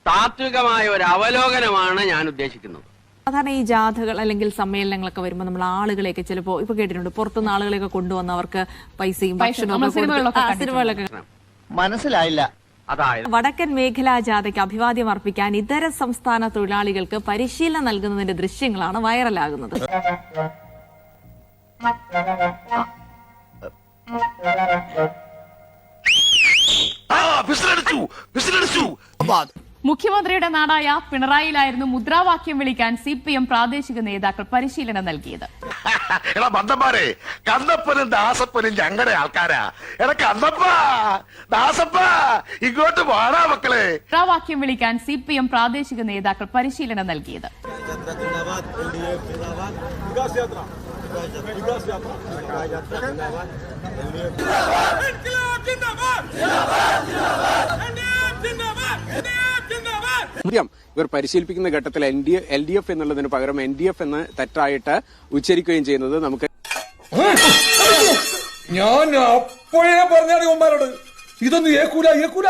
താത്വികമായ ഒരു അവലോകനമാണ് ഞാൻ ഉദ്ദേശിക്കുന്നത്. സാധാരണ ഈ ജാഥകൾ അല്ലെങ്കിൽ സമ്മേളനങ്ങളൊക്കെ വരുമ്പോൾ നമ്മൾ ആളുകളെയൊക്കെ ചിലപ്പോൾ ഇപ്പൊ കേട്ടിട്ടുണ്ട്, പുറത്തുനിന്ന് ആളുകളെയൊക്കെ കൊണ്ടുവന്ന് അവർക്ക് പൈസയും സിനിമകളൊക്കെ. മനസ്സിലായില്ല. അതായത് വടക്കൻ മേഖലാ ജാഥയ്ക്ക് അഭിവാദ്യം അർപ്പിക്കാൻ ഇതര സംസ്ഥാന തൊഴിലാളികൾക്ക് പരിശീലനം നൽകുന്നതിന്റെ ദൃശ്യങ്ങളാണ് വൈറലാകുന്നത്. മുഖ്യമന്ത്രിയുടെ നാടായ പിണറായിലായിരുന്നു മുദ്രാവാക്യം വിളിക്കാൻ CPM പ്രാദേശിക നേതാക്കൾ പരിശീലനം നൽകിയത്. എടാ മന്ദന്മാരെ, കണ്ണപ്പനും ദാസപ്പനും ഞങ്ങളുടെ ആൾക്കാരാ. എടാ കണ്ണപ്പ ദാസപ്പ ഇങ്ങോട്ട് വാടാ മക്കളെ. മുദ്രാവാക്യം വിളിക്കാൻ CPM പ്രാദേശിക നേതാക്കൾ പരിശീലനം നൽകിയത്. ഇവർ പരിശീലിപ്പിക്കുന്ന ഘട്ടത്തിൽ LDF എന്നുള്ളതിന് പകരം NDF എന്ന് തെറ്റായിട്ട് ഉച്ചരിക്കുകയും ചെയ്യുന്നത് നമുക്ക് ഞാൻ അപ്പോഴേ പറഞ്ഞാണ് ഇവന്മാരോട് ഇതൊന്നും ഏക്കൂല